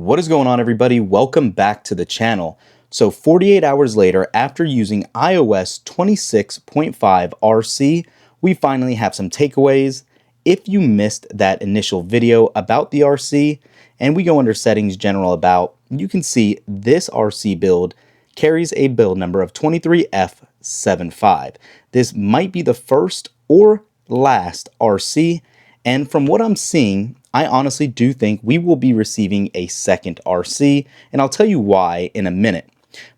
What is going on, everybody? Welcome back to the channel. So 48 hours later, after using iOS 26.5 RC, we finally have some takeaways. If you missed that initial video about the RC, and we go under settings, general about, you can see this RC build carries a build number of 23F75. This might be the first or last RC, and from what I'm seeing, I honestly do think we will be receiving a second RC, and I'll tell you why in a minute.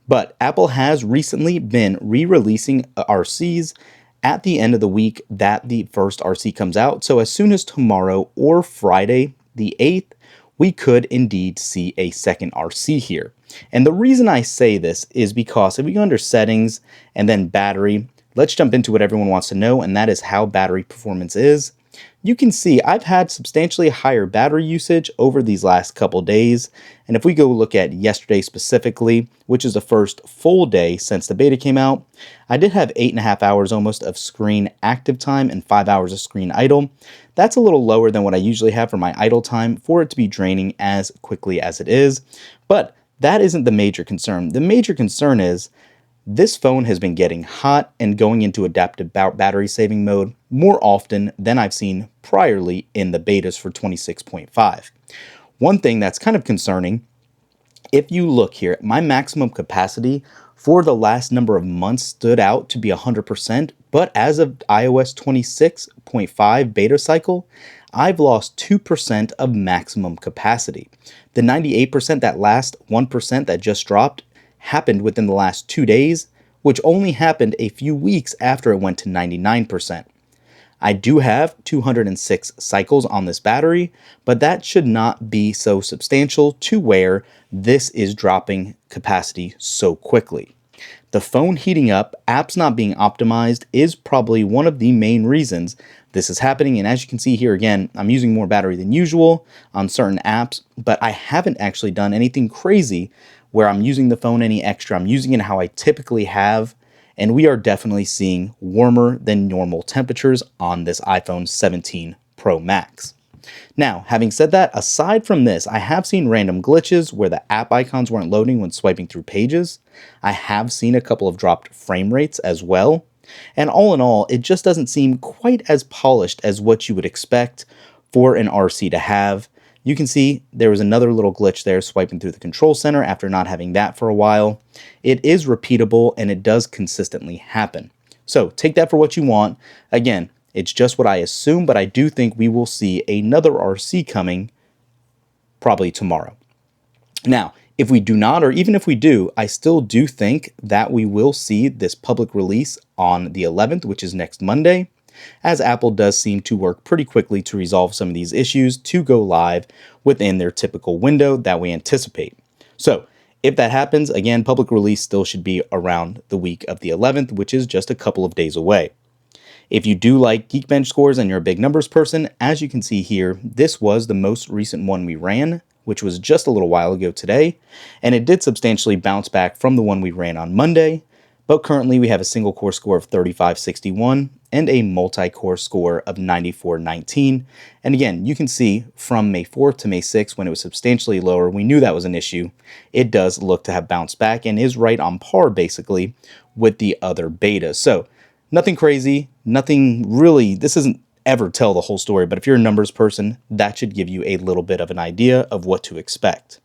But Apple has recently been re-releasing RCs at the end of the week that the first RC comes out. So as soon as tomorrow or Friday, the 8th, we could indeed see a second RC here. And the reason I say this is because if we go under settings and then battery, let's jump into what everyone wants to know, and that is how battery performance is. You can see I've had substantially higher battery usage over these last couple days. And if we go look at yesterday specifically, which is the first full day since the beta came out, I did have 8.5 hours almost of screen active time and 5 hours of screen idle. That's a little lower than what I usually have for my idle time for it to be draining as quickly as it is. But that isn't the major concern. The major concern is this phone has been getting hot and going into adaptive battery saving mode more often than I've seen priorly in the betas for 26.5. One thing that's kind of concerning, if you look here, my maximum capacity for the last number of months stood out to be 100%, but as of iOS 26.5 beta cycle, I've lost 2% of maximum capacity. The 98%, that last 1% that just dropped, happened within the last 2 days, which only happened a few weeks after it went to 99%. I do have 206 cycles on this battery, but that should not be so substantial to where this is dropping capacity so quickly. The phone heating up, apps not being optimized is probably one of the main reasons this is happening. And as you can see here again, I'm using more battery than usual on certain apps, but I haven't actually done anything crazy where I'm using the phone any extra. I'm using it how I typically have, and we are definitely seeing warmer than normal temperatures on this iPhone 17 Pro Max. Now, having said that, aside from this, I have seen random glitches where the app icons weren't loading when swiping through pages. I have seen a couple of dropped frame rates as well. And all in all, it just doesn't seem quite as polished as what you would expect for an RC to have. You can see there was another little glitch there swiping through the control center after not having that for a while. It is repeatable and it does consistently happen. So take that for what you want. Again, it's just what I assume, but I do think we will see another RC coming probably tomorrow. Now, if we do not, or even if we do, I still do think that we will see this public release on the 11th, which is next Monday, as Apple does seem to work pretty quickly to resolve some of these issues to go live within their typical window that we anticipate. So if that happens, again, public release still should be around the week of the 11th, which is just a couple of days away. If you do like Geekbench scores and you're a big numbers person, as you can see here, this was the most recent one we ran, which was just a little while ago today, and it did substantially bounce back from the one we ran on Monday, but currently we have a single core score of 3561 and a multi-core score of 9419. And again, you can see from May 4th to May 6th, when it was substantially lower, we knew that was an issue. It does look to have bounced back and is right on par basically with the other betas. So nothing crazy, nothing really, this isn't ever tell the whole story, but if you're a numbers person, that should give you a little bit of an idea of what to expect.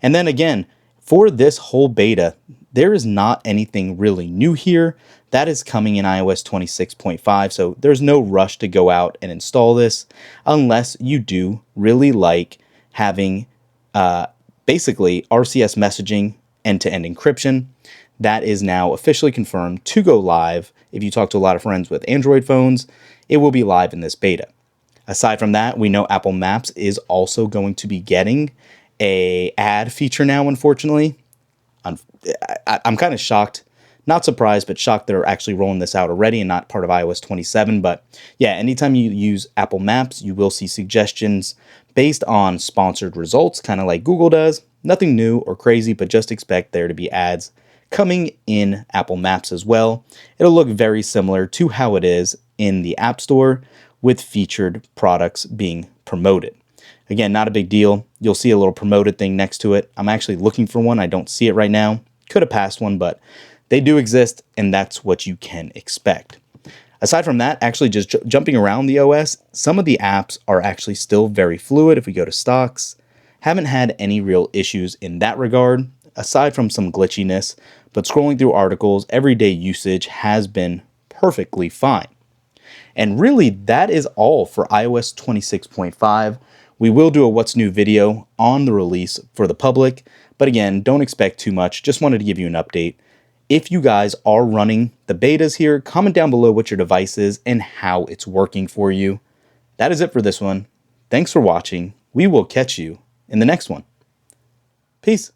And then again, for this whole beta, there is not anything really new here. That is coming in iOS 26.5, so there's no rush to go out and install this unless you do really like having basically RCS messaging end-to-end encryption. That is now officially confirmed to go live. If you talk to a lot of friends with Android phones, it will be live in this beta. Aside from that, we know Apple Maps is also going to be getting an ad feature now, unfortunately. I'm kind of shocked, not surprised, but shocked they're actually rolling this out already and not part of iOS 27. But yeah, anytime you use Apple Maps, you will see suggestions based on sponsored results, kind of like Google does. Nothing new or crazy, but just expect there to be ads coming in Apple Maps as well. It'll look very similar to how it is in the App Store with featured products being promoted. Again, not a big deal. You'll see a little promoted thing next to it. I'm actually looking for one. I don't see it right now. Could have passed one, but they do exist, and that's what you can expect. Aside from that, actually just jumping around the OS, some of the apps are actually still very fluid. If we go to stocks, haven't had any real issues in that regard, aside from some glitchiness, but scrolling through articles, everyday usage has been perfectly fine. And really, that is all for iOS 26.5. We will do a what's new video on the release for the public, but again, don't expect too much. Just wanted to give you an update. If you guys are running the betas here, comment down below what your device is and how it's working for you. That is it for this one. Thanks for watching. We will catch you in the next one. Peace.